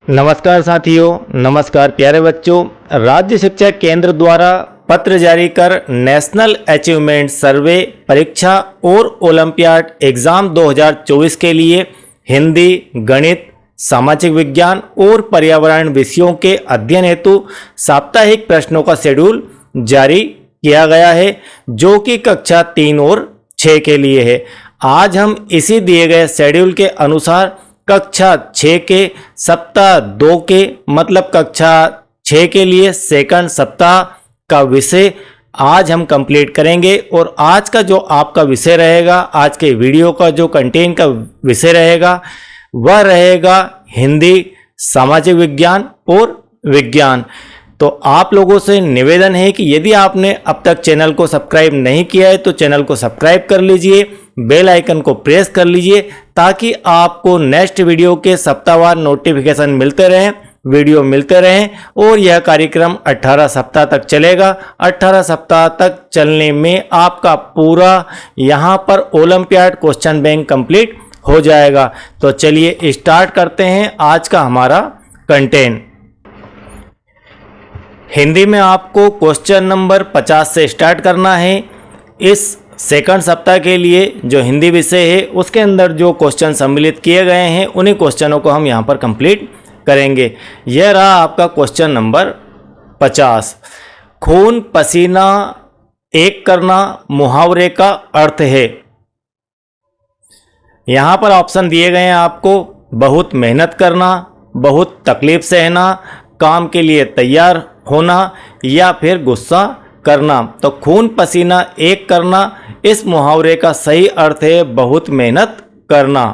नमस्कार साथियों, नमस्कार प्यारे बच्चों। राज्य शिक्षा केंद्र द्वारा पत्र जारी कर नेशनल अचीवमेंट सर्वे परीक्षा और ओलंपियाड एग्ज़ाम 2024 के लिए हिंदी, गणित, सामाजिक विज्ञान और पर्यावरण विषयों के अध्ययन हेतु साप्ताहिक प्रश्नों का शेड्यूल जारी किया गया है, जो कि कक्षा 3 और 6 के लिए है। आज हम इसी दिए गए शेड्यूल के अनुसार कक्षा 6 के सप्ताह 2 के मतलब कक्षा 6 के लिए सेकंड सप्ताह का विषय आज हम कंप्लीट करेंगे। और आज का जो आपका विषय रहेगा, आज के वीडियो का जो कंटेंट का विषय रहेगा वह रहेगा हिंदी, सामाजिक विज्ञान और विज्ञान। तो आप लोगों से निवेदन है कि यदि आपने अब तक चैनल को सब्सक्राइब नहीं किया है तो चैनल को सब्सक्राइब कर लीजिए, बेल आइकन को प्रेस कर लीजिए ताकि आपको नेक्स्ट वीडियो के सप्ताहवार नोटिफिकेशन मिलते रहें, वीडियो मिलते रहें। और यह कार्यक्रम 18 सप्ताह तक चलेगा। 18 सप्ताह तक चलने में आपका पूरा यहाँ पर ओलंपियाड क्वेश्चन बैंक कंप्लीट हो जाएगा। तो चलिए स्टार्ट करते हैं आज का हमारा कंटेंट। हिंदी में आपको क्वेश्चन नंबर 50 से स्टार्ट करना है। इस सेकंड सप्ताह के लिए जो हिंदी विषय है उसके अंदर जो क्वेश्चन सम्मिलित किए गए हैं उन्हीं क्वेश्चनों को हम यहाँ पर कंप्लीट करेंगे। यह रहा आपका क्वेश्चन नंबर 50। खून पसीना एक करना मुहावरे का अर्थ है। यहाँ पर ऑप्शन दिए गए हैं आपको। बहुत मेहनत करना, बहुत तकलीफ सहना, काम के लिए तैयार होना या फिर गुस्सा करना। तो खून पसीना एक करना, इस मुहावरे का सही अर्थ है बहुत मेहनत करना।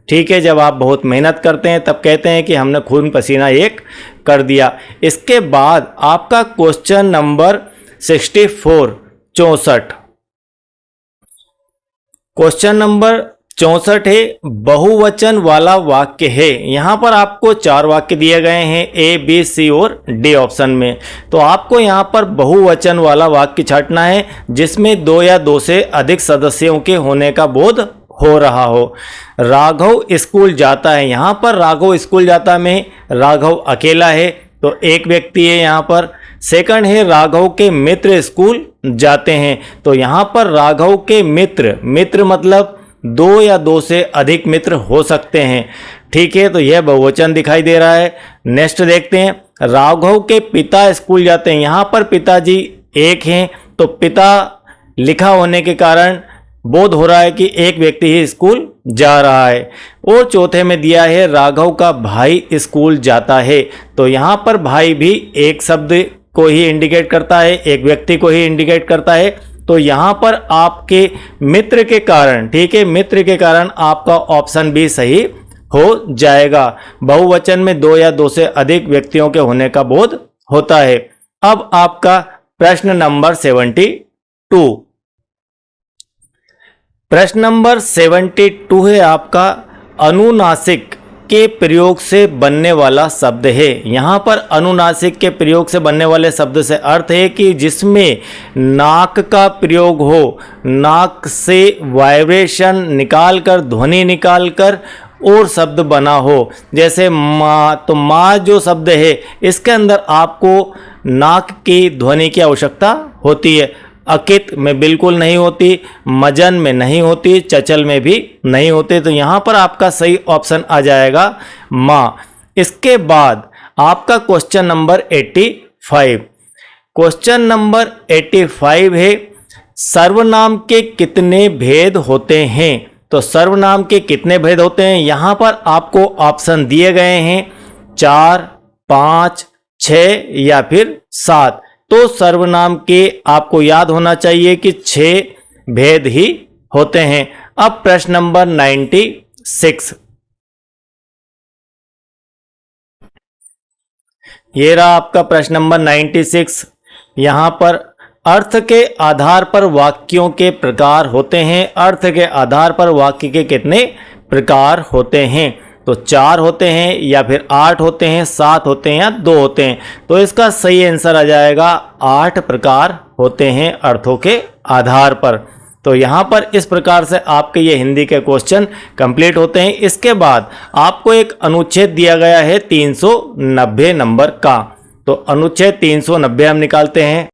ठीक है, जब आप बहुत मेहनत करते हैं तब कहते हैं कि हमने खून पसीना एक कर दिया। इसके बाद आपका क्वेश्चन नंबर 64 64। क्वेश्चन नंबर 64 है, बहुवचन वाला वाक्य है। यहाँ पर आपको 4 वाक्य दिए गए हैं ए, बी, सी और डी ऑप्शन में। तो आपको यहाँ पर बहुवचन वाला वाक्य छांटना है जिसमें 2 या 2 से अधिक सदस्यों के होने का बोध हो रहा हो। राघव स्कूल जाता है, यहाँ पर राघव स्कूल जाता में राघव अकेला है तो एक व्यक्ति है यहाँ पर। सेकंड है, राघव के मित्र स्कूल जाते हैं, तो यहाँ पर राघव के मित्र मतलब 2 या 2 से अधिक मित्र हो सकते हैं। ठीक है, तो यह बहुवचन दिखाई दे रहा है। नेक्स्ट देखते हैं, राघव के पिता स्कूल जाते हैं, यहाँ पर पिताजी एक हैं तो पिता लिखा होने के कारण बोध हो रहा है कि एक व्यक्ति ही स्कूल जा रहा है। और चौथे में दिया है राघव का भाई स्कूल जाता है, तो यहाँ पर भाई भी एक शब्द को ही इंडिकेट करता है, एक व्यक्ति को ही इंडिकेट करता है। तो यहाँ पर आपके मित्र के कारण, ठीक है, मित्र के कारण आपका ऑप्शन भी सही हो जाएगा। बहुवचन में 2 या 2 से अधिक व्यक्तियों के होने का बोध होता है। अब आपका प्रश्न नंबर 72। प्रश्न नंबर 72 है आपका, अनुनासिक के प्रयोग से बनने वाला शब्द है। यहाँ पर अनुनासिक के प्रयोग से बनने वाले शब्द से अर्थ है कि जिसमें नाक का प्रयोग हो, नाक से वाइब्रेशन निकालकर, ध्वनि निकालकर और शब्द बना हो। जैसे माँ, तो माँ जो शब्द है इसके अंदर आपको नाक की ध्वनि की आवश्यकता होती है। अकित में बिल्कुल नहीं होती, मजन में नहीं होती, चचल में भी नहीं होते। तो यहाँ पर आपका सही ऑप्शन आ जाएगा माँ। इसके बाद आपका क्वेश्चन नंबर 85। क्वेश्चन नंबर 85 है, सर्वनाम के कितने भेद होते हैं। तो सर्वनाम के कितने भेद होते हैं, यहाँ पर आपको ऑप्शन दिए गए हैं 4, 5, 6 या फिर 7। तो सर्वनाम के आपको याद होना चाहिए कि 6 भेद ही होते हैं। अब प्रश्न नंबर 96। ये रहा आपका प्रश्न नंबर 96। यहाँ पर अर्थ के आधार पर वाक्यों के प्रकार होते हैं। अर्थ के आधार पर वाक्य के कितने प्रकार होते हैं, तो 4 होते हैं या फिर 8 होते हैं, 7 होते हैं या 2 होते हैं। तो इसका सही आंसर आ जाएगा 8 प्रकार होते हैं अर्थों के आधार पर। तो यहाँ पर इस प्रकार से आपके ये हिंदी के क्वेश्चन कंप्लीट होते हैं। इसके बाद आपको एक अनुच्छेद दिया गया है 390 नंबर का, तो अनुच्छेद 390 हम निकालते हैं।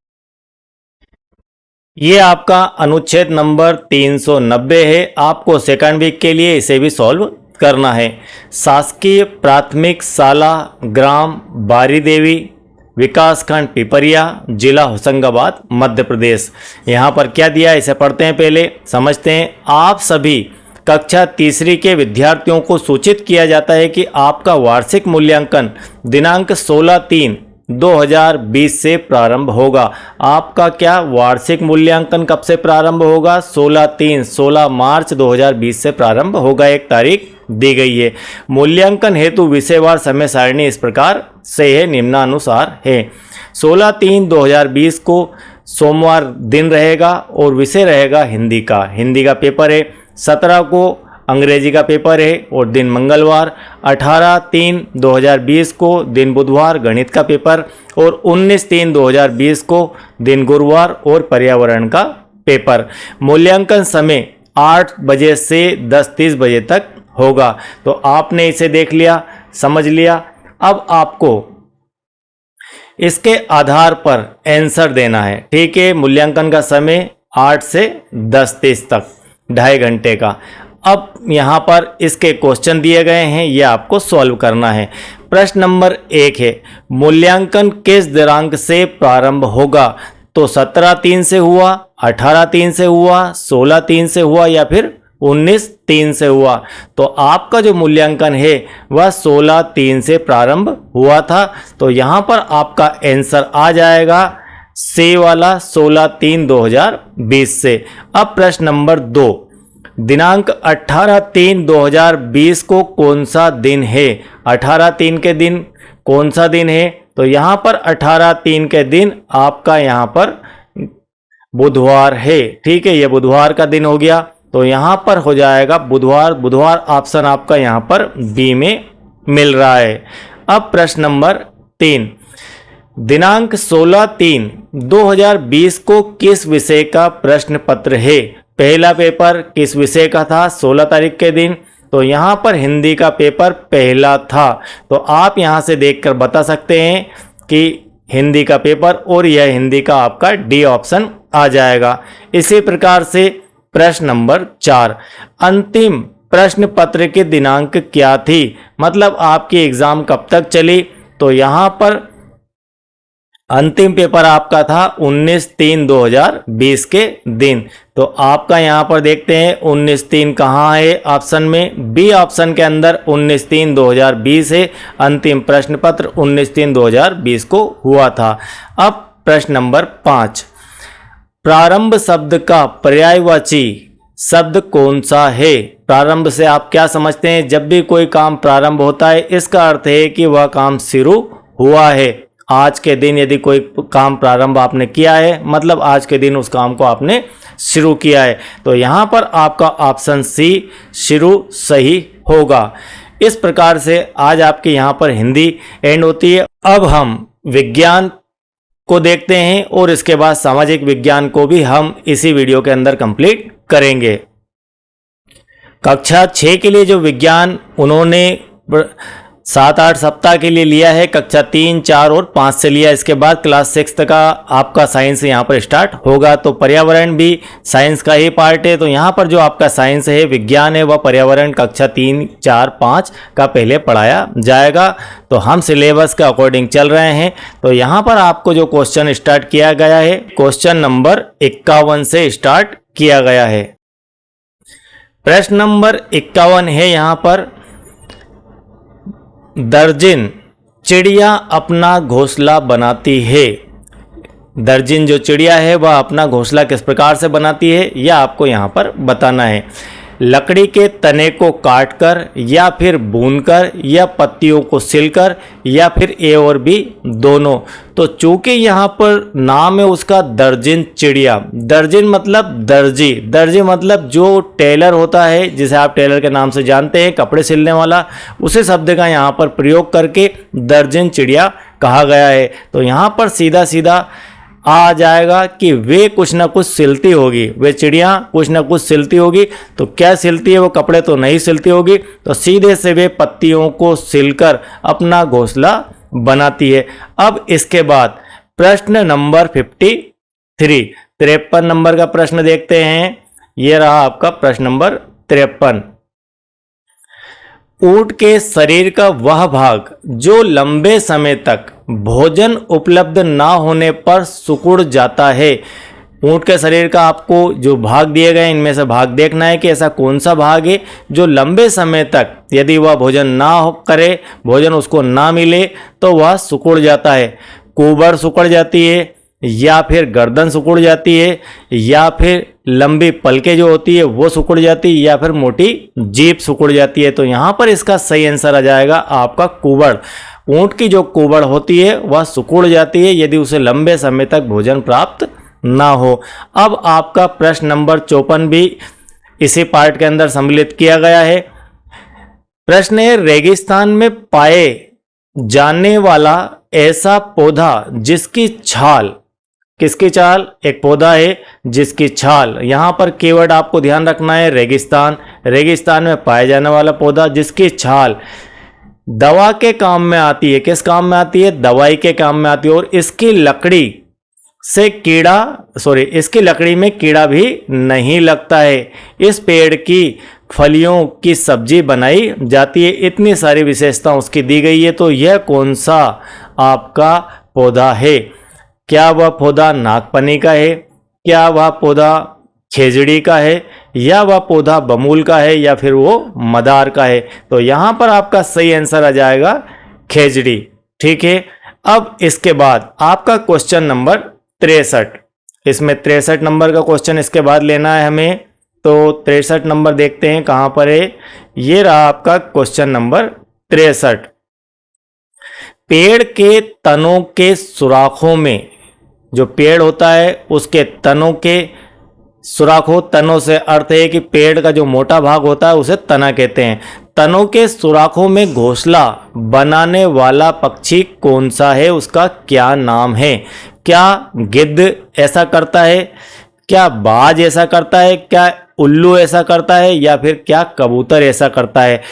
ये आपका अनुच्छेद नंबर 390 है। आपको सेकंड वीक के लिए इसे भी सॉल्व करना है। शासकीय प्राथमिक शाला ग्राम बारी देवी, विकासखंड पिपरिया, जिला होशंगाबाद, मध्य प्रदेश। यहाँ पर क्या दिया है इसे पढ़ते हैं, पहले समझते हैं। आप सभी कक्षा तीसरी के विद्यार्थियों को सूचित किया जाता है कि आपका वार्षिक मूल्यांकन दिनांक 16/3/2020 से प्रारंभ होगा। आपका क्या वार्षिक मूल्यांकन कब से प्रारंभ होगा? 16 मार्च 2020 से प्रारंभ होगा, एक तारीख दी गई है। मूल्यांकन हेतु विषयवार समय सारणी इस प्रकार से है, निम्नानुसार है। 16/3/2020 को सोमवार दिन रहेगा और विषय रहेगा हिंदी का। हिंदी का पेपर है। 17 को अंग्रेजी का पेपर है और दिन मंगलवार। 18/3/2020 को दिन बुधवार गणित का पेपर और 19/3/2020 को दिन गुरुवार और पर्यावरण का पेपर। मूल्यांकन समय 8 बजे से 10:30 बजे तक होगा। तो आपने इसे देख लिया, समझ लिया। अब आपको इसके आधार पर आंसर देना है, ठीक है। मूल्यांकन का समय 8 से 10:30 तक, 2.5 घंटे का। अब यहाँ पर इसके क्वेश्चन दिए गए हैं, ये आपको सॉल्व करना है। प्रश्न नंबर 1 है, मूल्यांकन किस दिनांक से प्रारंभ होगा? तो 17/3 से हुआ, 18/3 से हुआ, 16/3 से हुआ या फिर 19/3 से हुआ। तो आपका जो मूल्यांकन है वह 16/3 से प्रारंभ हुआ था। तो यहाँ पर आपका आंसर आ जाएगा सी वाला 16/3/2020 से। अब प्रश्न नंबर 2, दिनांक 18/3/2020 को कौन सा दिन है? 18/3 के दिन कौन सा दिन है? तो यहाँ पर 18/3 के दिन आपका यहाँ पर बुधवार है, ठीक है। ये बुधवार का दिन हो गया, तो यहाँ पर हो जाएगा बुधवार। बुधवार ऑप्शन आपका यहाँ पर बी में मिल रहा है। अब प्रश्न नंबर 3, दिनांक 16/3/2020 को किस विषय का प्रश्न पत्र है? पहला पेपर किस विषय का था 16 तारीख के दिन? तो यहाँ पर हिंदी का पेपर पहला था। तो आप यहाँ से देखकर बता सकते हैं कि हिंदी का पेपर, और यह हिंदी का आपका डी ऑप्शन आ जाएगा। इसी प्रकार से प्रश्न नंबर 4, अंतिम प्रश्न पत्र की दिनांक क्या थी? मतलब आपकी एग्जाम कब तक चली? तो यहाँ पर अंतिम पेपर आपका था 19/3/2020 के दिन। तो आपका यहाँ पर देखते हैं 19/3 कहाँ है ऑप्शन में? बी ऑप्शन के अंदर 19/3/2020 है। अंतिम प्रश्न पत्र 19/3/2020 को हुआ था। अब प्रश्न नंबर 5, प्रारंभ शब्द का पर्यायवाची शब्द कौन सा है? प्रारंभ से आप क्या समझते हैं? जब भी कोई काम प्रारंभ होता है इसका अर्थ है कि वह काम शुरू हुआ है। आज के दिन यदि कोई काम प्रारंभ आपने किया है, मतलब आज के दिन उस काम को आपने शुरू किया है। तो यहाँ पर आपका ऑप्शन सी शुरू सही होगा। इस प्रकार से आज आपके यहाँ पर हिंदी एंड होती है। अब हम विज्ञान को देखते हैं और इसके बाद सामाजिक विज्ञान को भी हम इसी वीडियो के अंदर कंप्लीट करेंगे। कक्षा 6 के लिए जो विज्ञान उन्होंने 7-8 सप्ताह के लिए लिया है, कक्षा 3, 4 और 5 से लिया। इसके बाद क्लास 6 का आपका साइंस यहाँ पर स्टार्ट होगा। तो पर्यावरण भी साइंस का ही पार्ट है। तो यहाँ पर जो आपका साइंस है, विज्ञान है, वह पर्यावरण कक्षा 3, 4, 5 का पहले पढ़ाया जाएगा। तो हम सिलेबस के अकॉर्डिंग चल रहे हैं। तो यहाँ पर आपको जो क्वेश्चन स्टार्ट किया गया है, क्वेश्चन नंबर 51 से स्टार्ट किया गया है। प्रश्न नंबर 51 है यहाँ पर, दर्जन चिड़िया अपना घोंसला बनाती है। दर्जन जो चिड़िया है वह अपना घोंसला किस प्रकार से बनाती है, यह आपको यहाँ पर बताना है। लकड़ी के तने को काटकर या फिर भूनकर या पत्तियों को सिलकर या फिर ए और बी दोनों। तो चूंकि यहाँ पर नाम है उसका दर्जन चिड़िया। दर्जन मतलब दर्जी, दर्जी मतलब जो टेलर होता है, जिसे आप टेलर के नाम से जानते हैं, कपड़े सिलने वाला, उसी शब्द का यहाँ पर प्रयोग करके दर्जन चिड़िया कहा गया है। तो यहाँ पर सीधा सीधा आ जाएगा कि वे कुछ ना कुछ सिलती होगी, वे चिड़िया कुछ ना कुछ सिलती होगी। तो क्या सिलती है? वो कपड़े तो नहीं सिलती होगी, तो सीधे से वे पत्तियों को सिलकर अपना घोंसला बनाती है। अब इसके बाद प्रश्न नंबर 53, 53 नंबर का प्रश्न देखते हैं। यह रहा आपका प्रश्न नंबर 53। ऊंट के शरीर का वह भाग जो लंबे समय तक भोजन उपलब्ध ना होने पर सिकुड़ जाता है। ऊंट के शरीर का आपको जो भाग दिए गए इनमें से भाग देखना है कि ऐसा कौन सा भाग है जो लंबे समय तक यदि वह भोजन ना करे, भोजन उसको ना मिले तो वह सिकुड़ जाता है। कुबड़ सिकुड़ जाती है, या फिर गर्दन सिकुड़ जाती है, या फिर लंबी पलकें जो होती है वो सिकुड़ जाती है, या फिर मोटी जीभ सिकुड़ जाती है। तो यहाँ पर इसका सही आंसर आ जाएगा आपका कुबड़। ऊंट की जो कुबड़ होती है वह सिकुड़ जाती है यदि उसे लंबे समय तक भोजन प्राप्त ना हो। अब आपका प्रश्न नंबर 54 भी इसी पार्ट के अंदर सम्मिलित किया गया है। प्रश्न है, रेगिस्तान में पाए जाने वाला ऐसा पौधा जिसकी छाल, किसकी छाल? एक पौधा है जिसकी छाल, यहां पर कीवर्ड आपको ध्यान रखना है रेगिस्तान। रेगिस्तान में पाया जाने वाला पौधा जिसकी छाल दवा के काम में आती है। किस काम में आती है? दवाई के काम में आती है। और इसकी लकड़ी से इसकी लकड़ी में कीड़ा भी नहीं लगता है। इस पेड़ की फलियों की सब्जी बनाई जाती है। इतनी सारी विशेषता उसकी दी गई है। तो यह कौन सा आपका पौधा है? क्या वह पौधा नागपनी का है, क्या वह पौधा खेजड़ी का है, या वह पौधा बमूल का है, या फिर वो मदार का है? तो यहां पर आपका सही आंसर आ जाएगा खेजड़ी। ठीक है। अब इसके बाद आपका क्वेश्चन नंबर 63, इसमें 63 नंबर का क्वेश्चन इसके बाद लेना है हमें। तो 63 नंबर देखते हैं कहां पर है। ये रहा आपका क्वेश्चन नंबर 63। पेड़ के तनों के सुराखों में, जो पेड़ होता है उसके तनों के सुराखों, तनों से अर्थ है कि पेड़ का जो मोटा भाग होता है उसे तना कहते हैं। तनों के सुराखों में घोंसला बनाने वाला पक्षी कौन सा है? उसका क्या नाम है? क्या गिद्ध ऐसा करता है, क्या बाज ऐसा करता है, क्या उल्लू ऐसा करता है, या फिर क्या कबूतर ऐसा करता है?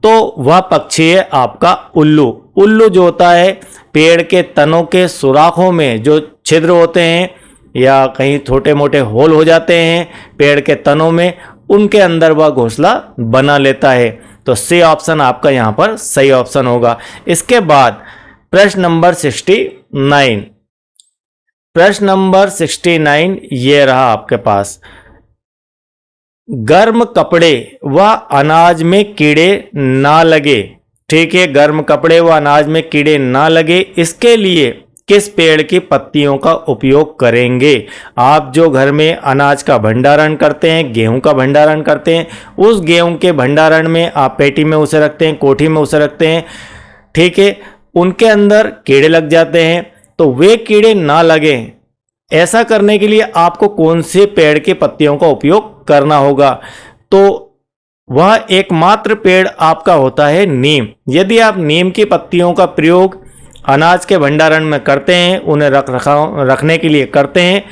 तो वह पक्षी है आपका उल्लू। उल्लू जो होता है पेड़ के तनों के सुराखों में जो छिद्र होते हैं या कहीं छोटे मोटे होल हो जाते हैं पेड़ के तनों में, उनके अंदर वह घोंसला बना लेता है। तो सी ऑप्शन आपका यहां पर सही ऑप्शन होगा। इसके बाद प्रश्न नंबर 69, प्रश्न नंबर 69 ये रहा आपके पास। गर्म कपड़े व अनाज में कीड़े ना लगे। ठीक है, गर्म कपड़े व अनाज में कीड़े ना लगे, इसके लिए किस पेड़ की पत्तियों का उपयोग करेंगे? आप जो घर में अनाज का भंडारण करते हैं, गेहूं का भंडारण करते हैं, उस गेहूं के भंडारण में आप पेटी में उसे रखते हैं, कोठी में उसे रखते हैं। ठीक है, उनके अंदर कीड़े लग जाते हैं। तो वे कीड़े ना लगे, ऐसा करने के लिए आपको कौन से पेड़ की पत्तियों का उपयोग करना होगा? तो वह एकमात्र पेड़ आपका होता है नीम। यदि आप नीम की पत्तियों का प्रयोग अनाज के भंडारण में करते हैं, उन्हें रखने के लिए करते हैं,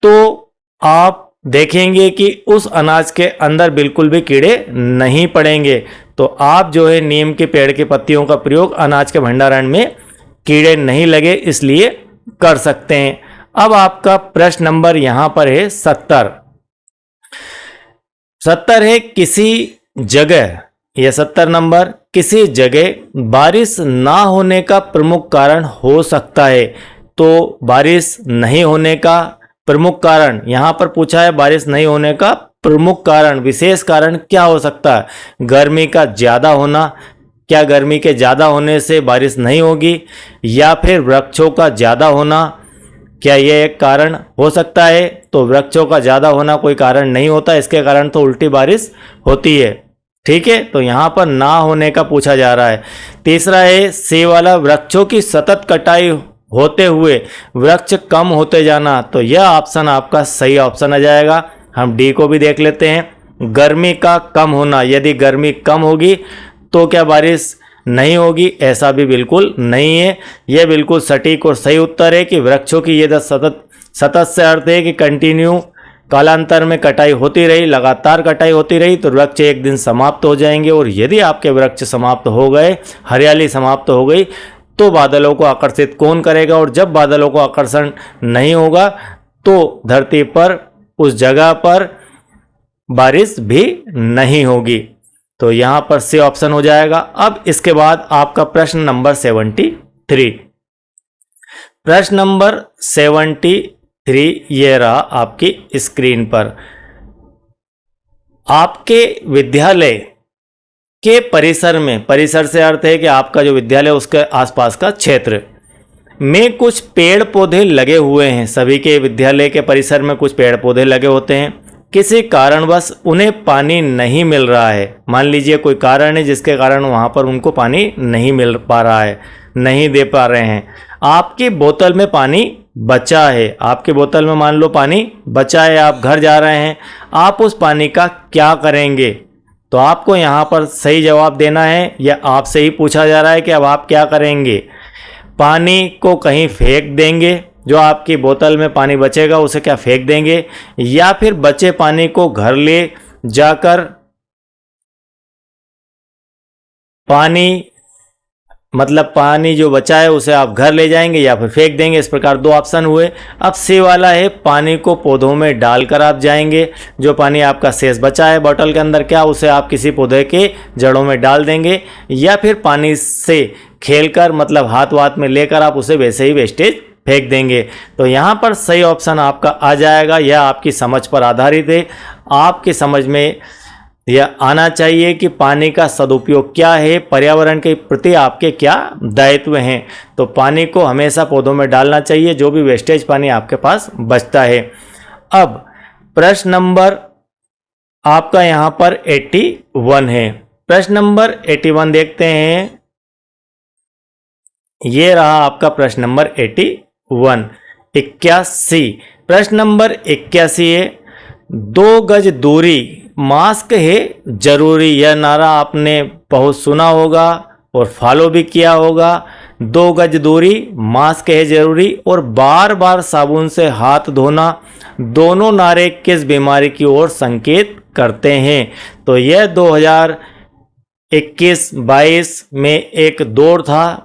तो आप देखेंगे कि उस अनाज के अंदर बिल्कुल भी कीड़े नहीं पड़ेंगे। तो आप जो है नीम के पेड़ की पत्तियों का प्रयोग अनाज के भंडारण में कीड़े नहीं लगे इसलिए कर सकते हैं। अब आपका प्रश्न नंबर यहां पर है 70। 70 है किसी जगह, यह 70 नंबर, किसी जगह बारिश ना होने का प्रमुख कारण हो सकता है। तो बारिश नहीं होने का प्रमुख कारण यहां पर पूछा है, बारिश नहीं होने का प्रमुख कारण, विशेष कारण क्या हो सकता है? गर्मी का ज्यादा होना, क्या गर्मी के ज्यादा होने से बारिश नहीं होगी? या फिर वृक्षों का ज्यादा होना, क्या यह एक कारण हो सकता है? तो वृक्षों का ज्यादा होना कोई कारण नहीं होता, इसके कारण तो उल्टी बारिश होती है। ठीक है, तो यहां पर ना होने का पूछा जा रहा है। तीसरा है सी वाला, वृक्षों की सतत कटाई होते हुए वृक्ष कम होते जाना। तो यह ऑप्शन आपका सही ऑप्शन आ जाएगा। हम डी को भी देख लेते हैं। गर्मी का कम होना, यदि गर्मी कम होगी तो क्या बारिश नहीं होगी, ऐसा भी बिल्कुल नहीं है। यह बिल्कुल सटीक और सही उत्तर है कि वृक्षों की यदि सतत से अर्थ है कि कंटिन्यू कालांतर में कटाई होती रही, लगातार कटाई होती रही, तो वृक्ष एक दिन समाप्त हो जाएंगे। और यदि आपके वृक्ष समाप्त हो गए, हरियाली समाप्त हो गई, तो बादलों को आकर्षित कौन करेगा? और जब बादलों को आकर्षण नहीं होगा तो धरती पर उस जगह पर बारिश भी नहीं होगी। तो यहां पर सी ऑप्शन हो जाएगा। अब इसके बाद आपका प्रश्न नंबर 73। प्रश्न नंबर 73 ये रहा आपकी स्क्रीन पर। आपके विद्यालय के परिसर में, परिसर से अर्थ है कि आपका जो विद्यालय उसके आसपास का क्षेत्र में कुछ पेड़ पौधे लगे हुए हैं। सभी के विद्यालय के परिसर में कुछ पेड़ पौधे लगे होते हैं। किसी कारणवश उन्हें पानी नहीं मिल रहा है। मान लीजिए कोई कारण है जिसके कारण वहाँ पर उनको पानी नहीं मिल पा रहा है, नहीं दे पा रहे हैं। आपकी बोतल में पानी बचा है, आपकी बोतल में मान लो पानी बचा है, आप घर जा रहे हैं, आप उस पानी का क्या करेंगे? तो आपको यहाँ पर सही जवाब देना है, या आपसे ही पूछा जा रहा है कि अब आप क्या करेंगे? पानी को कहीं फेंक देंगे, जो आपकी बोतल में पानी बचेगा उसे क्या फेंक देंगे, या फिर बचे पानी को घर ले जाकर पानी जो बचा है उसे आप घर ले जाएंगे या फिर फेंक देंगे। इस प्रकार दो ऑप्शन हुए। अब सी वाला है, पानी को पौधों में डालकर आप जाएंगे। जो पानी आपका शेष बचा है बोतल के अंदर, क्या उसे आप किसी पौधे के जड़ों में डाल देंगे, या फिर पानी से खेलकर मतलब हाथ वाथ में लेकर आप उसे वैसे ही वेस्टेज फेंक देंगे। तो यहाँ पर सही ऑप्शन आपका आ जाएगा। यह आपकी समझ पर आधारित है। आपकी समझ में यह आना चाहिए कि पानी का सदुपयोग क्या है, पर्यावरण के प्रति आपके क्या दायित्व हैं। तो पानी को हमेशा पौधों में डालना चाहिए, जो भी वेस्टेज पानी आपके पास बचता है। अब प्रश्न नंबर आपका यहाँ पर 81 है। प्रश्न नंबर 81 देखते हैं। ये रहा आपका प्रश्न नंबर 81। प्रश्न नंबर 81 है, 2 गज दूरी मास्क है जरूरी। यह नारा आपने बहुत सुना होगा और फॉलो भी किया होगा। 2 गज दूरी मास्क है जरूरी और बार बार साबुन से हाथ धोना, दोनों नारे किस बीमारी की ओर संकेत करते हैं? तो यह 2021-22 में एक दौर था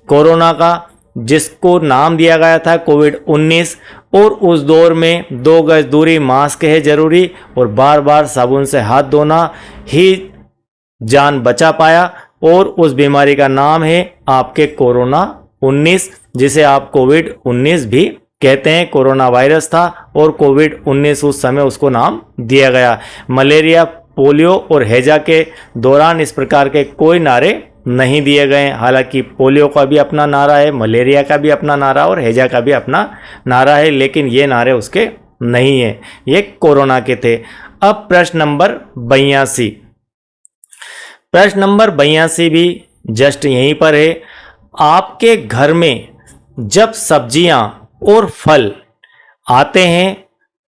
कोरोना का, जिसको नाम दिया गया था कोविड-19। और उस दौर में 2 गज दूरी, मास्क है जरूरी और बार बार साबुन से हाथ धोना ही जान बचा पाया। और उस बीमारी का नाम है आपके कोरोना-19, जिसे आप कोविड-19 भी कहते हैं। कोरोना वायरस था और कोविड-19 उस समय उसको नाम दिया गया। मलेरिया, पोलियो और हैजा के दौरान इस प्रकार के कोई नारे नहीं दिए गए। हालांकि पोलियो का भी अपना नारा है, मलेरिया का भी अपना नारा और हैजा का भी अपना नारा है, लेकिन ये नारे उसके नहीं है, ये कोरोना के थे। अब प्रश्न नंबर 82। प्रश्न नंबर 82 भी जस्ट यहीं पर है। आपके घर में जब सब्जियां और फल आते हैं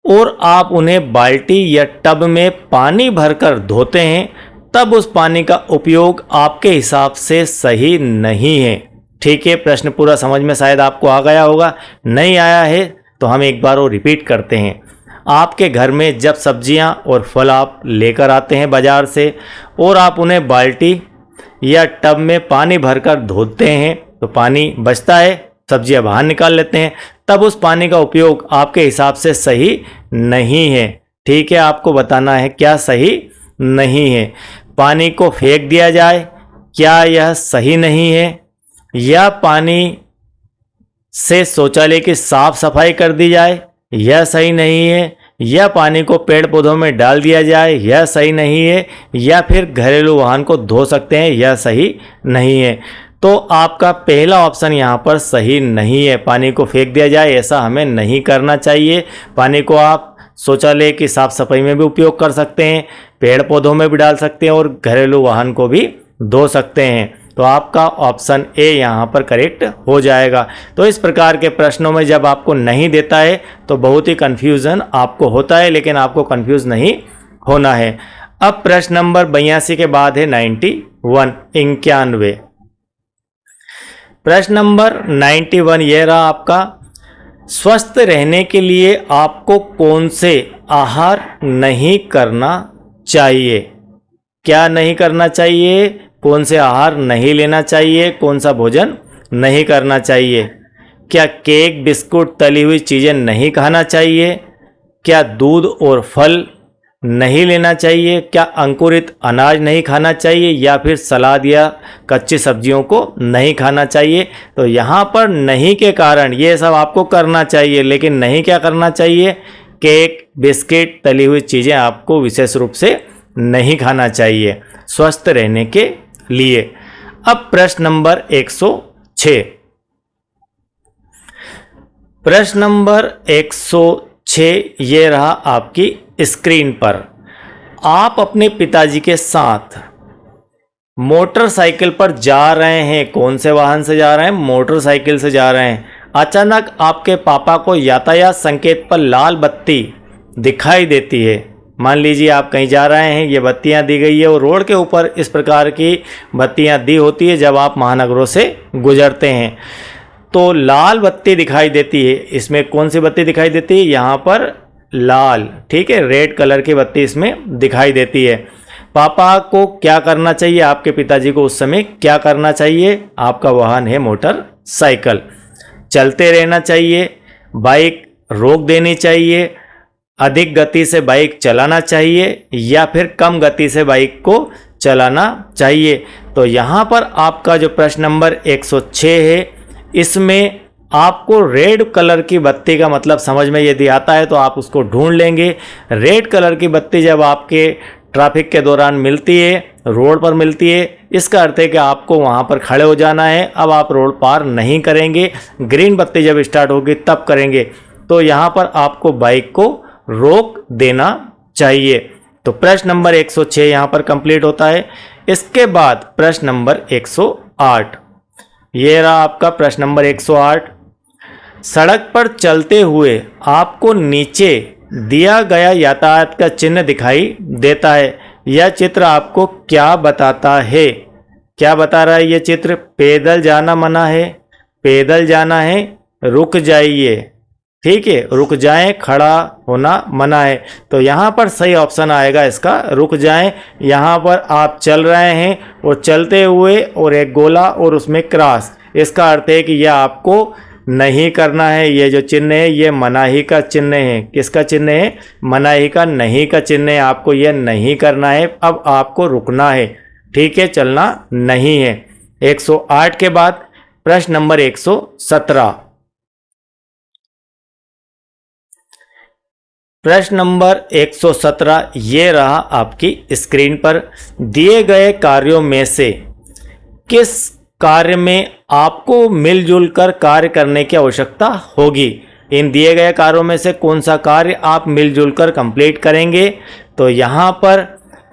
और आप उन्हें बाल्टी या टब में पानी भरकर धोते हैं, तब उस पानी का उपयोग आपके हिसाब से सही नहीं है। ठीक है, प्रश्न पूरा समझ में शायद आपको आ गया होगा। नहीं आया है तो हम एक बार वो रिपीट करते हैं। आपके घर में जब सब्जियां और फल आप लेकर आते हैं बाजार से और आप उन्हें बाल्टी या टब में पानी भरकर धोते हैं, तो पानी बचता है, सब्जियां बाहर निकाल लेते हैं, तब उस पानी का उपयोग आपके हिसाब से सही नहीं है। ठीक है, आपको बताना है क्या सही नहीं है। पानी को फेंक दिया जाए, क्या यह सही नहीं है? या पानी से शौचालय की साफ सफाई कर दी जाए, यह सही नहीं है? या पानी को पेड़ पौधों में डाल दिया जाए, यह सही नहीं है? या फिर घरेलू वाहन को धो सकते हैं, यह सही नहीं है? तो आपका पहला ऑप्शन यहाँ पर सही नहीं है। पानी को फेंक दिया जाए, ऐसा हमें नहीं करना चाहिए। पानी को आप शौचालय की साफ सफाई में भी उपयोग कर सकते हैं, पेड़ पौधों में भी डाल सकते हैं और घरेलू वाहन को भी धो सकते हैं। तो आपका ऑप्शन ए यहाँ पर करेक्ट हो जाएगा। तो इस प्रकार के प्रश्नों में जब आपको नहीं देता है तो बहुत ही कन्फ्यूज़न आपको होता है, लेकिन आपको कन्फ्यूज़ नहीं होना है। अब प्रश्न नंबर 82 के बाद है 91, 91। प्रश्न नंबर 91 यह रहा आपका, स्वस्थ रहने के लिए आपको कौन से आहार नहीं करना चाहिए? क्या नहीं करना चाहिए? कौन से आहार नहीं लेना चाहिए? कौन सा भोजन नहीं करना चाहिए? क्या केक, बिस्कुट, तली हुई चीज़ें नहीं खाना चाहिए? क्या दूध और फल नहीं लेना चाहिए? क्या अंकुरित अनाज नहीं खाना चाहिए? या फिर सलाद या कच्ची सब्जियों को नहीं खाना चाहिए? तो यहाँ पर नहीं के कारण ये सब आपको करना चाहिए, लेकिन नहीं क्या करना चाहिए? केक, बिस्किट, तली हुई चीज़ें आपको विशेष रूप से नहीं खाना चाहिए स्वस्थ रहने के लिए। अब प्रश्न नंबर 106। प्रश्न नंबर 106 ये रहा आपकी स्क्रीन पर। आप अपने पिताजी के साथ मोटरसाइकिल पर जा रहे हैं। कौन से वाहन से जा रहे हैं? मोटरसाइकिल से जा रहे हैं। अचानक आपके पापा को यातायात संकेत पर लाल बत्ती दिखाई देती है। मान लीजिए आप कहीं जा रहे हैं, ये बत्तियां दी गई है और रोड के ऊपर इस प्रकार की बत्तियां दी होती है जब आप महानगरों से गुजरते हैं। तो लाल बत्ती दिखाई देती है। इसमें कौन सी बत्ती दिखाई देती है? यहाँ पर लाल, ठीक है, रेड कलर की बत्ती इसमें दिखाई देती है। पापा को क्या करना चाहिए? आपके पिताजी को उस समय क्या करना चाहिए? आपका वाहन है मोटरसाइकिल। चलते रहना चाहिए, बाइक रोक देनी चाहिए, अधिक गति से बाइक चलाना चाहिए, या फिर कम गति से बाइक को चलाना चाहिए। तो यहाँ पर आपका जो प्रश्न नंबर 106 है, इसमें आपको रेड कलर की बत्ती का मतलब समझ में यदि आता है तो आप उसको ढूंढ लेंगे। रेड कलर की बत्ती जब आपके ट्रैफिक के दौरान मिलती है, रोड पर मिलती है, इसका अर्थ है कि आपको वहाँ पर खड़े हो जाना है। अब आप रोड पार नहीं करेंगे, ग्रीन बत्ती जब स्टार्ट होगी तब करेंगे। तो यहाँ पर आपको बाइक को रोक देना चाहिए। तो प्रश्न नंबर 106 यहाँ पर कंप्लीट होता है। इसके बाद प्रश्न नंबर 108, ये रहा आपका प्रश्न नंबर 108। सड़क पर चलते हुए आपको नीचे दिया गया यातायात का चिन्ह दिखाई देता है। यह चित्र आपको क्या बताता है? क्या बता रहा है ये चित्र? पैदल जाना मना है, पैदल जाना है, रुक जाइए, ठीक है, रुक जाएं, खड़ा होना मना है। तो यहाँ पर सही ऑप्शन आएगा इसका, रुक जाएं। यहाँ पर आप चल रहे हैं और चलते हुए और एक गोला और उसमें क्रॉस, इसका अर्थ है कि यह आपको नहीं करना है। ये जो चिन्ह है ये मनाही का चिन्ह है। किसका चिन्ह है? मनाही का, नहीं का चिन्ह है। आपको यह नहीं करना है, अब आपको रुकना है, ठीक है, चलना नहीं है। 108 के बाद प्रश्न नंबर 117। प्रश्न नंबर 117 ये रहा आपकी स्क्रीन पर। दिए गए कार्यों में से किस कार्य में आपको मिलजुल कर कार्य करने की आवश्यकता होगी? इन दिए गए कार्यों में से कौन सा कार्य आप मिलजुल कर कंप्लीट करेंगे? तो यहाँ पर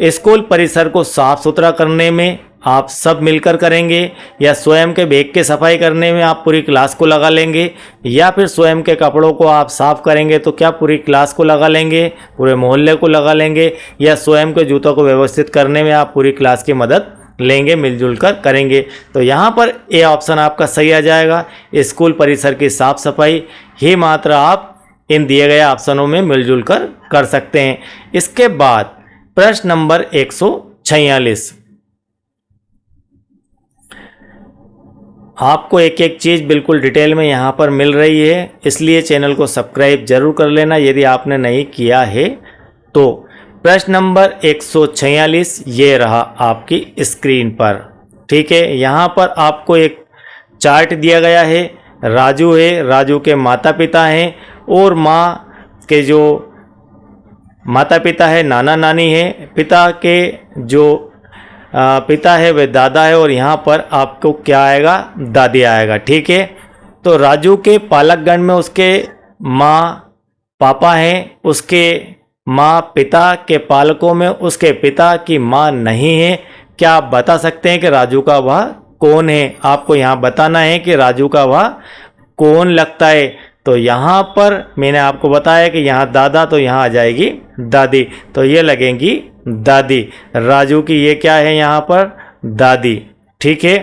स्कूल परिसर को साफ सुथरा करने में आप सब मिलकर करेंगे, या स्वयं के बैग की सफाई करने में आप पूरी क्लास को लगा लेंगे, या फिर स्वयं के कपड़ों को आप साफ करेंगे तो क्या पूरी क्लास को लगा लेंगे, पूरे मोहल्ले को लगा लेंगे, या स्वयं के जूतों को व्यवस्थित करने में आप पूरी क्लास की मदद लेंगे, मिलजुल कर करेंगे? तो यहाँ पर ए ऑप्शन आपका सही आ जाएगा। स्कूल परिसर की साफ सफाई ही मात्र आप इन दिए गए ऑप्शनों में मिलजुल कर सकते हैं। इसके बाद प्रश्न नंबर 146। आपको एक एक चीज़ बिल्कुल डिटेल में यहाँ पर मिल रही है, इसलिए चैनल को सब्सक्राइब जरूर कर लेना यदि आपने नहीं किया है तो। प्रश्न नंबर 146 ये रहा आपकी स्क्रीन पर, ठीक है। यहाँ पर आपको एक चार्ट दिया गया है। राजू है, राजू के माता पिता हैं, और माँ के जो माता पिता है नाना नानी है, पिता के जो पिता है वे दादा है, और यहाँ पर आपको क्या आएगा? दादी आएगा, ठीक है। तो राजू के पालकगण में उसके माँ पापा हैं, उसके माँ पिता के पालकों में उसके पिता की माँ नहीं है। क्या आप बता सकते हैं कि राजू का वह कौन है? आपको यहाँ बताना है कि राजू का वह कौन लगता है। तो यहाँ पर मैंने आपको बताया कि यहाँ दादा, तो यहाँ आ जाएगी दादी, तो ये लगेंगी दादी। राजू की ये क्या है यहाँ पर, दादी। ठीक है,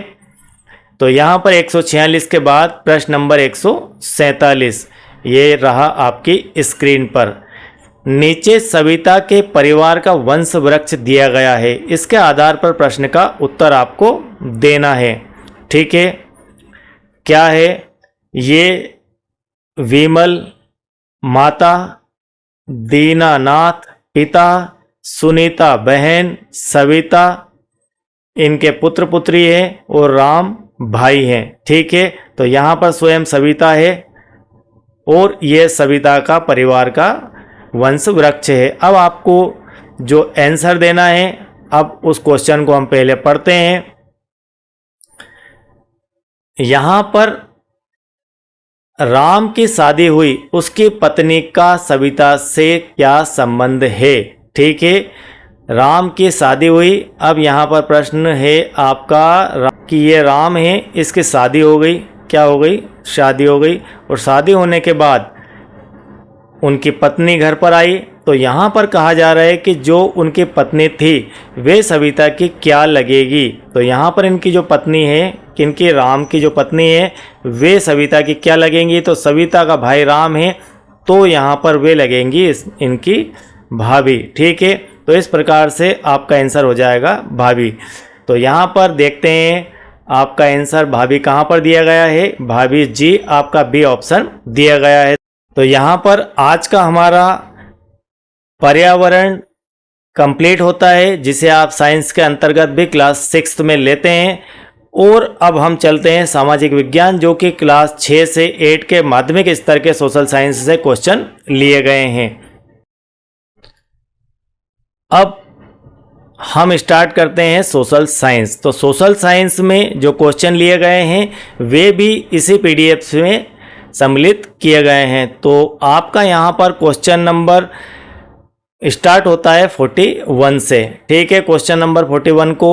तो यहाँ पर 146 के बाद प्रश्न नंबर 147 ये रहा आपकी स्क्रीन पर। नीचे सविता के परिवार का वंश वृक्ष दिया गया है, इसके आधार पर प्रश्न का उत्तर आपको देना है। ठीक है, क्या है ये, विमल, माता, दीनानाथ पिता, सुनीता बहन, सविता इनके पुत्र पुत्री है और राम भाई हैं। ठीक है, तो यहाँ पर स्वयं सविता है और ये सविता का परिवार का वंश वृक्ष है। अब आपको जो आंसर देना है, अब उस क्वेश्चन को हम पहले पढ़ते हैं। यहाँ पर राम की शादी हुई, उसकी पत्नी का सविता से क्या संबंध है। ठीक है, राम की शादी हुई। अब यहाँ पर प्रश्न है आपका कि ये राम है, इसकी शादी हो गई, क्या हो गई, शादी हो गई, और शादी होने के बाद उनकी पत्नी घर पर आई। तो यहाँ पर कहा जा रहा है कि जो उनकी पत्नी थी वे सविता की क्या लगेगी। तो यहाँ पर इनकी जो पत्नी है, किनकी, राम की जो पत्नी है वे सविता की क्या लगेंगी। तो सविता का भाई राम है, तो यहाँ पर वे लगेंगी इनकी भाभी। ठीक है, तो इस प्रकार से आपका आंसर हो जाएगा भाभी। तो यहाँ पर देखते हैं आपका आंसर भाभी कहाँ पर दिया गया है, भाभी जी आपका बी ऑप्शन दिया गया है। तो यहाँ पर आज का हमारा पर्यावरण कंप्लीट होता है, जिसे आप साइंस के अंतर्गत भी क्लास 6 में लेते हैं। और अब हम चलते हैं सामाजिक विज्ञान, जो कि क्लास 6 से 8 के माध्यमिक स्तर के सोशल साइंस से क्वेश्चन लिए गए हैं। अब हम स्टार्ट करते हैं सोशल साइंस। तो सोशल साइंस में जो क्वेश्चन लिए गए हैं वे भी इसी पीडीएफ में सम्मिलित किए गए हैं। तो आपका यहाँ पर क्वेश्चन नंबर स्टार्ट होता है 41 से। ठीक है, क्वेश्चन नंबर 41 को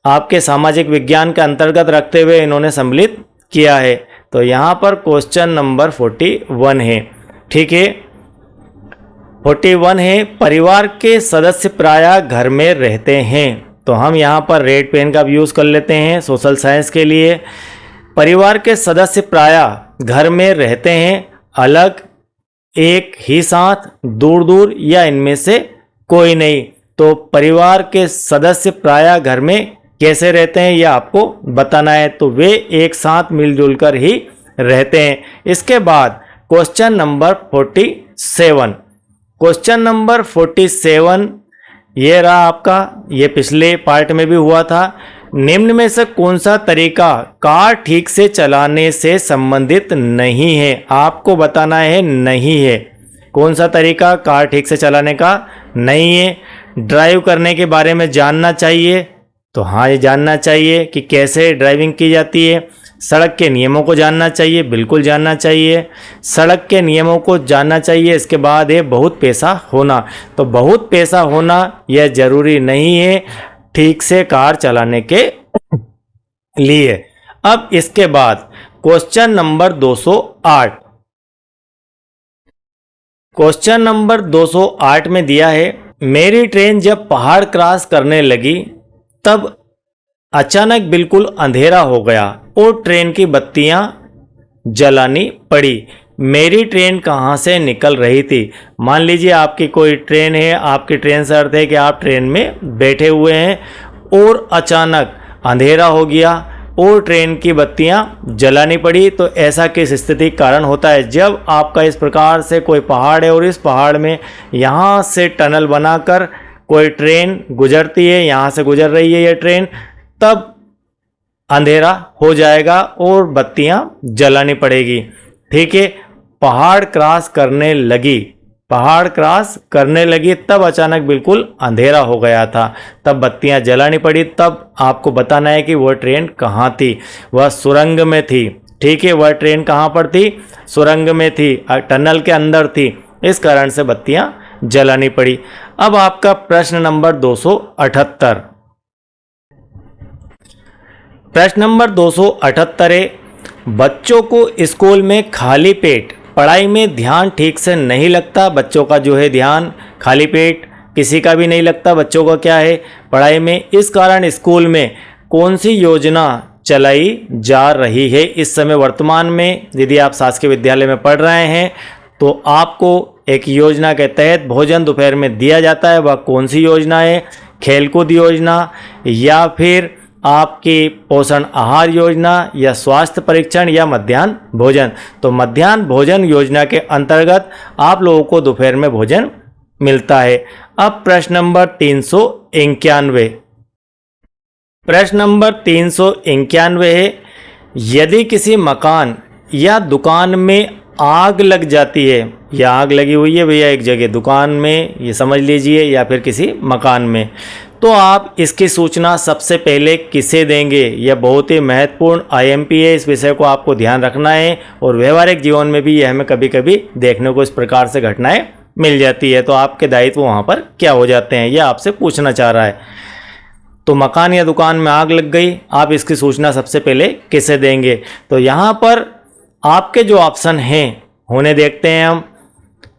आपके सामाजिक विज्ञान के अंतर्गत रखते हुए इन्होंने सम्मिलित किया है। तो यहाँ पर क्वेश्चन नंबर 41 है। ठीक है, 41 है, परिवार के सदस्य प्रायः घर में रहते हैं। तो हम यहाँ पर रेड पेन का यूज़ कर लेते हैं सोशल साइंस के लिए। परिवार के सदस्य प्रायः घर में रहते हैं, अलग, एक ही साथ, दूर दूर या इनमें से कोई नहीं। तो परिवार के सदस्य प्रायः घर में कैसे रहते हैं यह आपको बताना है। तो वे एक साथ मिलजुल कर ही रहते हैं। इसके बाद क्वेश्चन नंबर 47, क्वेश्चन नंबर 47 ये रहा आपका, ये पिछले पार्ट में भी हुआ था। निम्न में से कौन सा तरीका कार ठीक से चलाने से संबंधित नहीं है, आपको बताना है नहीं है। कौन सा तरीका कार ठीक से चलाने का नहीं है। ड्राइव करने के बारे में जानना चाहिए, तो हाँ ये जानना चाहिए कि कैसे ड्राइविंग की जाती है। सड़क के नियमों को जानना चाहिए, बिल्कुल जानना चाहिए, सड़क के नियमों को जानना चाहिए। इसके बाद है बहुत पैसा होना, तो बहुत पैसा होना यह जरूरी नहीं है ठीक से कार चलाने के लिए। अब इसके बाद क्वेश्चन नंबर 208, क्वेश्चन नंबर 208 में दिया है, मेरी ट्रेन जब पहाड़ क्रॉस करने लगी तब अचानक बिल्कुल अंधेरा हो गया और ट्रेन की बत्तियां जलानी पड़ी। मेरी ट्रेन कहाँ से निकल रही थी। मान लीजिए आपकी कोई ट्रेन है, आपकी ट्रेन से अर्थ है कि आप ट्रेन में बैठे हुए हैं और अचानक अंधेरा हो गया और ट्रेन की बत्तियां जलानी पड़ी। तो ऐसा किस स्थिति के कारण होता है, जब आपका इस प्रकार से कोई पहाड़ है और इस पहाड़ में यहाँ से टनल बनाकर कोई ट्रेन गुजरती है, यहाँ से गुजर रही है ये ट्रेन, तब अंधेरा हो जाएगा और बत्तियां जलानी पड़ेगी। ठीक है, पहाड़ क्रॉस करने लगी, पहाड़ क्रॉस करने लगी तब अचानक बिल्कुल अंधेरा हो गया था, तब बत्तियां जलानी पड़ी। तब आपको बताना है कि वह ट्रेन कहाँ थी, वह सुरंग में थी। ठीक है, वह ट्रेन कहाँ पर थी, सुरंग में थी, टनल के अंदर थी, इस कारण से बत्तियां जलानी पड़ी। अब आपका प्रश्न नंबर 278, प्रश्न नंबर 278 है, बच्चों को स्कूल में खाली पेट पढ़ाई में ध्यान ठीक से नहीं लगता। बच्चों का जो है ध्यान खाली पेट किसी का भी नहीं लगता बच्चों का क्या है पढ़ाई में। इस कारण स्कूल में कौन सी योजना चलाई जा रही है इस समय वर्तमान में? यदि आप शासकीय विद्यालय में पढ़ रहे हैं तो आपको एक योजना के तहत भोजन दोपहर में दिया जाता है। वह कौन सी योजना है? खेलकूद योजना, या फिर आपकी पोषण आहार योजना, या स्वास्थ्य परीक्षण, या मध्याह्न भोजन? तो मध्याह्न भोजन योजना के अंतर्गत आप लोगों को दोपहर में भोजन मिलता है। अब प्रश्न नंबर 391। प्रश्न नंबर 391 है, यदि किसी मकान या दुकान में आग लग जाती है, या आग लगी हुई है भैया एक जगह दुकान में, ये समझ लीजिए, या फिर किसी मकान में, तो आप इसकी सूचना सबसे पहले किसे देंगे? यह बहुत ही महत्वपूर्ण IMP है, इस विषय को आपको ध्यान रखना है। और व्यवहारिक जीवन में भी यह हमें कभी कभी देखने को इस प्रकार से घटनाएं मिल जाती है, तो आपके दायित्व वहाँ पर क्या हो जाते हैं, यह आपसे पूछना चाह रहा है। तो मकान या दुकान में आग लग गई, आप इसकी सूचना सबसे पहले किसे देंगे? तो यहाँ पर आपके जो ऑप्शन हैं होने देखते हैं हम,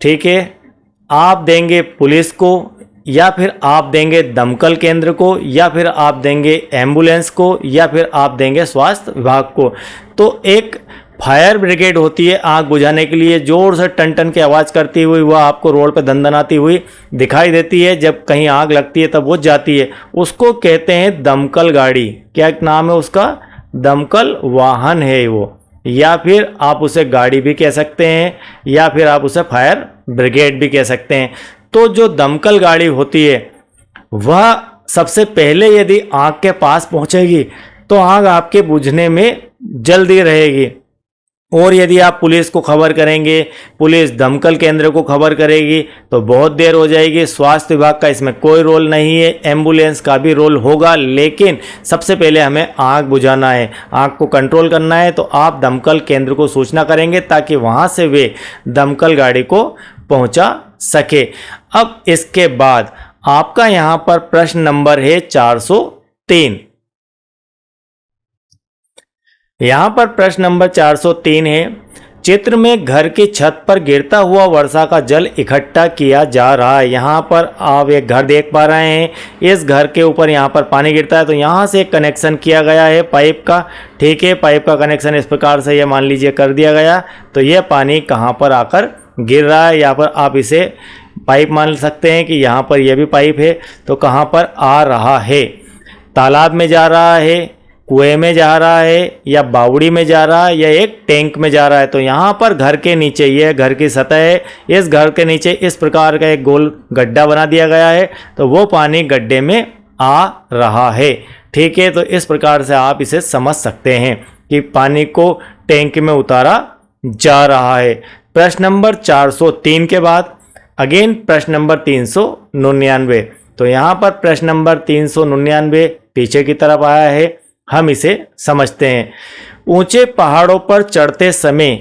ठीक है। आप देंगे पुलिस को, या फिर आप देंगे दमकल केंद्र को, या फिर आप देंगे एम्बुलेंस को, या फिर आप देंगे स्वास्थ्य विभाग को। तो एक फायर ब्रिगेड होती है आग बुझाने के लिए, जोर से टन टन की आवाज़ करती हुई वह आपको रोड पर दंदनाती हुई दिखाई देती है। जब कहीं आग लगती है तब वो जाती है, उसको कहते हैं दमकल गाड़ी। क्या नाम है उसका? दमकल वाहन है वो, या फिर आप उसे गाड़ी भी कह सकते हैं, या फिर आप उसे फायर ब्रिगेड भी कह सकते हैं। तो जो दमकल गाड़ी होती है वह सबसे पहले यदि आग के पास पहुंचेगी तो आग आपके बुझने में जल्दी रहेगी। और यदि आप पुलिस को खबर करेंगे, पुलिस दमकल केंद्र को खबर करेगी तो बहुत देर हो जाएगी। स्वास्थ्य विभाग का इसमें कोई रोल नहीं है, एम्बुलेंस का भी रोल होगा, लेकिन सबसे पहले हमें आग बुझाना है, आग को कंट्रोल करना है। तो आप दमकल केंद्र को सूचना करेंगे ताकि वहां से वे दमकल गाड़ी को पहुंचा सके। अब इसके बाद आपका यहां पर प्रश्न नंबर है 403। यहां पर प्रश्न नंबर 403 है, चित्र में घर की छत पर गिरता हुआ वर्षा का जल इकट्ठा किया जा रहा है। यहाँ पर आप एक घर देख पा रहे हैं, इस घर के ऊपर यहाँ पर पानी गिरता है, तो यहाँ से कनेक्शन किया गया है पाइप का, ठीक है। पाइप का कनेक्शन इस प्रकार से ये मान लीजिए कर दिया गया। तो ये पानी कहाँ पर आकर गिर रहा है? यहाँ पर आप इसे पाइप मान सकते हैं कि यहाँ पर यह भी पाइप है, तो कहाँ पर आ रहा है? तालाब में जा रहा है, कुएं में जा रहा है, या बावड़ी में जा रहा है, या एक टैंक में जा रहा है? तो यहाँ पर घर के नीचे, ये घर की सतह है, इस घर के नीचे इस प्रकार का एक गोल गड्ढा बना दिया गया है, तो वो पानी गड्ढे में आ रहा है, ठीक है। तो इस प्रकार से आप इसे समझ सकते हैं कि पानी को टैंक में उतारा जा रहा है। प्रश्न नंबर 403 के बाद अगेन प्रश्न नंबर 399। तो यहाँ पर प्रश्न नंबर 399 पीछे की तरफ आया है, हम इसे समझते हैं। ऊंचे पहाड़ों पर चढ़ते समय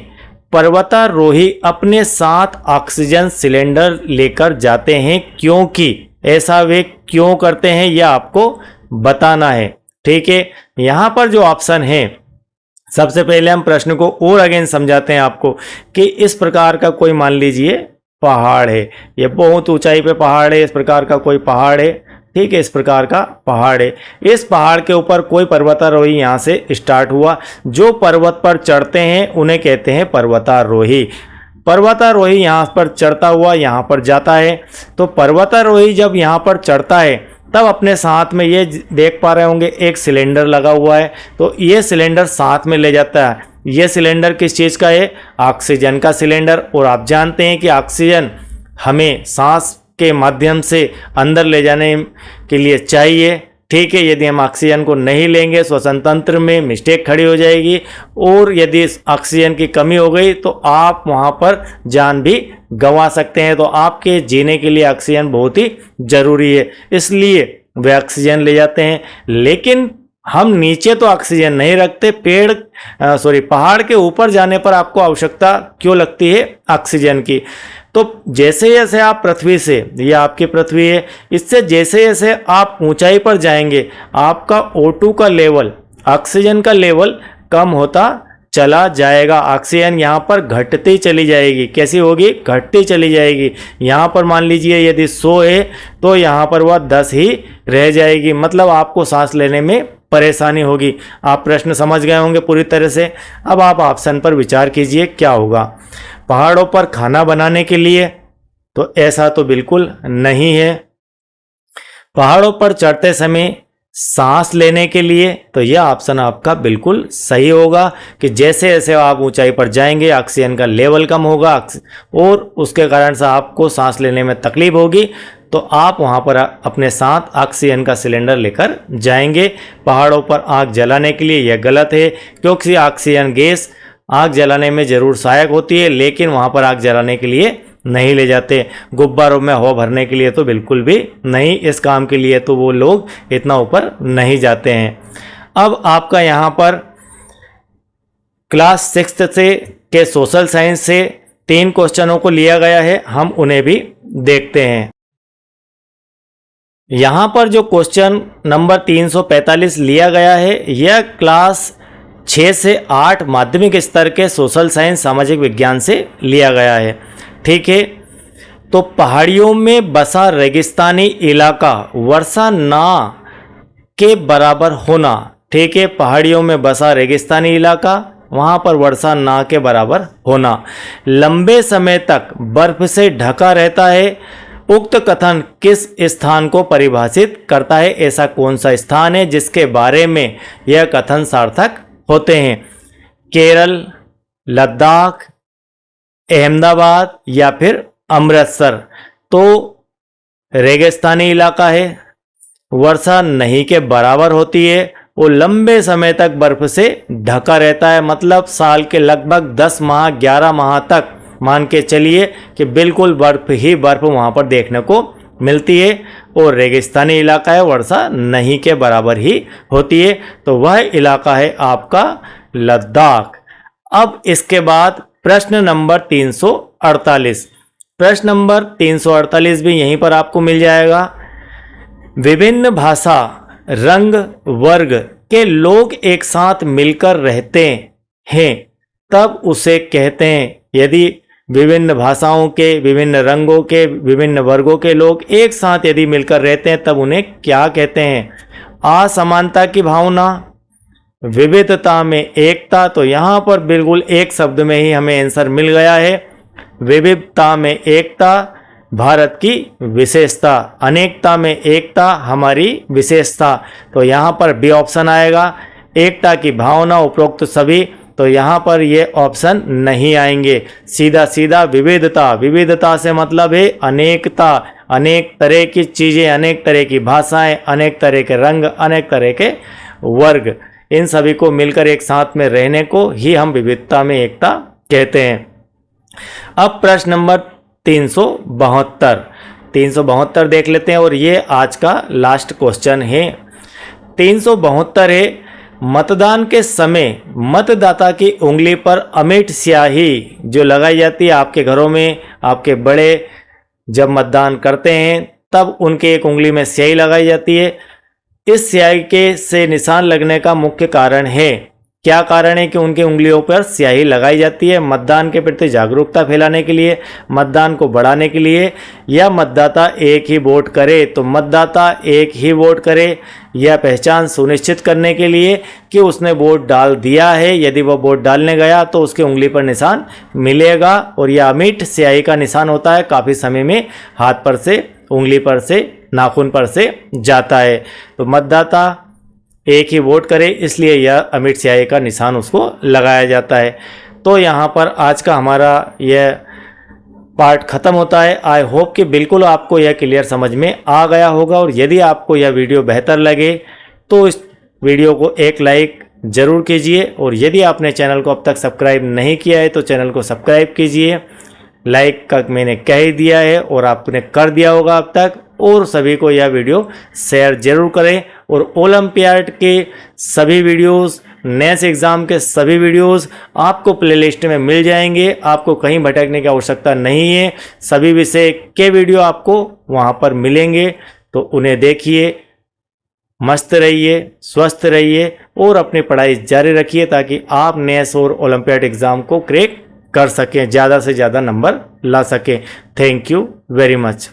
पर्वतारोही अपने साथ ऑक्सीजन सिलेंडर लेकर जाते हैं, क्योंकि ऐसा वे क्यों करते हैं यह आपको बताना है, ठीक है। यहाँ पर जो ऑप्शन है, सबसे पहले हम प्रश्न को और अगेन समझाते हैं आपको कि इस प्रकार का कोई मान लीजिए पहाड़ है, ये बहुत ऊंचाई पे पहाड़ है, इस प्रकार का कोई पहाड़ है, ठीक है। इस प्रकार का पहाड़ है, इस पहाड़ के ऊपर कोई पर्वतारोही यहाँ से स्टार्ट हुआ। जो पर्वत पर चढ़ते हैं उन्हें कहते हैं पर्वतारोही। पर्वतारोही यहाँ पर चढ़ता हुआ यहाँ पर जाता है। तो पर्वतारोही जब यहाँ पर चढ़ता है तब अपने साथ में ये देख पा रहे होंगे एक सिलेंडर लगा हुआ है, तो ये सिलेंडर साथ में ले जाता है। ये सिलेंडर किस चीज़ का है? ऑक्सीजन का सिलेंडर। और आप जानते हैं कि ऑक्सीजन हमें सांस के माध्यम से अंदर ले जाने के लिए चाहिए, ठीक है। यदि हम ऑक्सीजन को नहीं लेंगे श्वसन तंत्र में मिस्टेक खड़ी हो जाएगी, और यदि ऑक्सीजन की कमी हो गई तो आप वहाँ पर जान भी गंवा सकते हैं। तो आपके जीने के लिए ऑक्सीजन बहुत ही ज़रूरी है, इसलिए वे ऑक्सीजन ले जाते हैं। लेकिन हम नीचे तो ऑक्सीजन नहीं रखते, पहाड़ के ऊपर जाने पर आपको आवश्यकता क्यों लगती है ऑक्सीजन की? तो जैसे जैसे आप पृथ्वी से, ये आपकी पृथ्वी है, इससे जैसे जैसे आप ऊंचाई पर जाएंगे आपका O2 का लेवल, ऑक्सीजन का लेवल कम होता चला जाएगा। ऑक्सीजन यहाँ पर घटती चली जाएगी। कैसी होगी? घटती चली जाएगी। यहाँ पर मान लीजिए यदि 100 है तो यहाँ पर वह 10 ही रह जाएगी, मतलब आपको सांस लेने में परेशानी होगी। आप प्रश्न समझ गए होंगे पूरी तरह से। अब आप ऑप्शन पर विचार कीजिए क्या होगा। पहाड़ों पर खाना बनाने के लिए, तो ऐसा तो बिल्कुल नहीं है। पहाड़ों पर चढ़ते समय सांस लेने के लिए, तो यह ऑप्शन आपका बिल्कुल सही होगा कि जैसे जैसे आप ऊंचाई पर जाएंगे ऑक्सीजन का लेवल कम होगा और उसके कारण से आपको सांस लेने में तकलीफ होगी, तो आप वहां पर अपने साथ ऑक्सीजन का सिलेंडर लेकर जाएंगे। पहाड़ों पर आग जलाने के लिए यह गलत है, क्योंकि ऑक्सीजन गैस आग जलाने में ज़रूर सहायक होती है, लेकिन वहाँ पर आग जलाने के लिए नहीं ले जाते। गुब्बारों में हवा भरने के लिए तो बिल्कुल भी नहीं, इस काम के लिए तो वो लोग इतना ऊपर नहीं जाते हैं। अब आपका यहाँ पर क्लास 6 से के सोशल साइंस से 3 क्वेश्चनों को लिया गया है, हम उन्हें भी देखते हैं। यहाँ पर जो क्वेश्चन नंबर 345 लिया गया है, यह क्लास 6 से 8 माध्यमिक स्तर के सोशल साइंस सामाजिक विज्ञान से लिया गया है। ठीक है, तो पहाड़ियों में बसा रेगिस्तानी इलाका वर्षा ना के बराबर होना। ठीक है, पहाड़ियों में बसा रेगिस्तानी इलाका, वहाँ पर वर्षा ना के बराबर होना, लंबे समय तक बर्फ से ढका रहता है। उक्त कथन किस स्थान को परिभाषित करता है? ऐसा कौन सा स्थान है जिसके बारे में यह कथन सार्थक होते हैं? केरल, लद्दाख, अहमदाबाद या फिर अमृतसर। तो रेगिस्तानी इलाका है, वर्षा नहीं के बराबर होती है, वो लंबे समय तक बर्फ से ढका रहता है, मतलब साल के लगभग 10 माह 11 माह तक मान के चलिए कि बिल्कुल बर्फ ही बर्फ वहाँ पर देखने को मिलती है। और रेगिस्तानी इलाका है, वर्षा नहीं के बराबर ही होती है, तो वह इलाका है आपका लद्दाख। अब इसके बाद प्रश्न नंबर 348। प्रश्न नंबर 348 भी यहीं पर आपको मिल जाएगा। विभिन्न भाषा, रंग, वर्ग के लोग एक साथ मिलकर रहते हैं तब उसे कहते हैं। यदि विभिन्न भाषाओं के, विभिन्न रंगों के, विभिन्न वर्गों के लोग एक साथ यदि मिलकर रहते हैं तब उन्हें क्या कहते हैं? असमानता की भावना, विविधता में एकता, तो यहाँ पर बिल्कुल एक शब्द में ही हमें आंसर मिल गया है। विविधता में एकता भारत की विशेषता, अनेकता में एकता हमारी विशेषता, तो यहाँ पर बी ऑप्शन आएगा। एकता की भावना, उपरोक्त सभी, तो यहाँ पर ये ऑप्शन नहीं आएंगे। सीधा सीधा विविधता, विविधता से मतलब है अनेकता, अनेक तरह की चीज़ें, अनेक तरह की भाषाएं, अनेक तरह के रंग, अनेक तरह के वर्ग, इन सभी को मिलकर एक साथ में रहने को ही हम विविधता में एकता कहते हैं। अब प्रश्न नंबर 372 देख लेते हैं और ये आज का लास्ट क्वेश्चन है। 372 है, मतदान के समय मतदाता की उंगली पर अमिट स्याही जो लगाई जाती है, आपके घरों में आपके बड़े जब मतदान करते हैं तब उनके एक उंगली में स्याही लगाई जाती है। इस स्याही के से निशान लगने का मुख्य कारण है, क्या कारण है कि उनकी उंगलियों पर स्याही लगाई जाती है? मतदान के प्रति जागरूकता फैलाने के लिए, मतदान को बढ़ाने के लिए, या मतदाता एक ही वोट करे, तो मतदाता एक ही वोट करे, या पहचान सुनिश्चित करने के लिए कि उसने वोट डाल दिया है, यदि वह वोट डालने गया तो उसकी उंगली पर निशान मिलेगा। और यह अमिट स्याही का निशान होता है, काफ़ी समय में हाथ पर से, उंगली पर से, नाखून पर से जाता है। तो मतदाता एक ही वोट करे, इसलिए यह अमिट स्याही का निशान उसको लगाया जाता है। तो यहाँ पर आज का हमारा यह पार्ट ख़त्म होता है। आई होप कि बिल्कुल आपको यह क्लियर समझ में आ गया होगा, और यदि आपको यह वीडियो बेहतर लगे तो इस वीडियो को एक लाइक ज़रूर कीजिए, और यदि आपने चैनल को अब तक सब्सक्राइब नहीं किया है तो चैनल को सब्सक्राइब कीजिए। लाइक का मैंने कह ही दिया है और आपने कर दिया होगा अब तक, और सभी को यह वीडियो शेयर जरूर करें। और ओलंपियाड के सभी वीडियोस, नेक्स्ट एग्ज़ाम के सभी वीडियोस आपको प्लेलिस्ट में मिल जाएंगे, आपको कहीं भटकने की आवश्यकता नहीं है। सभी विषय के वीडियो आपको वहां पर मिलेंगे, तो उन्हें देखिए। मस्त रहिए, स्वस्थ रहिए और अपनी पढ़ाई जारी रखिए ताकि आप नेस और ओलंपियाड एग्ज़ाम को क्रैक कर सकें, ज़्यादा से ज़्यादा नंबर ला सकें। Thank you very much.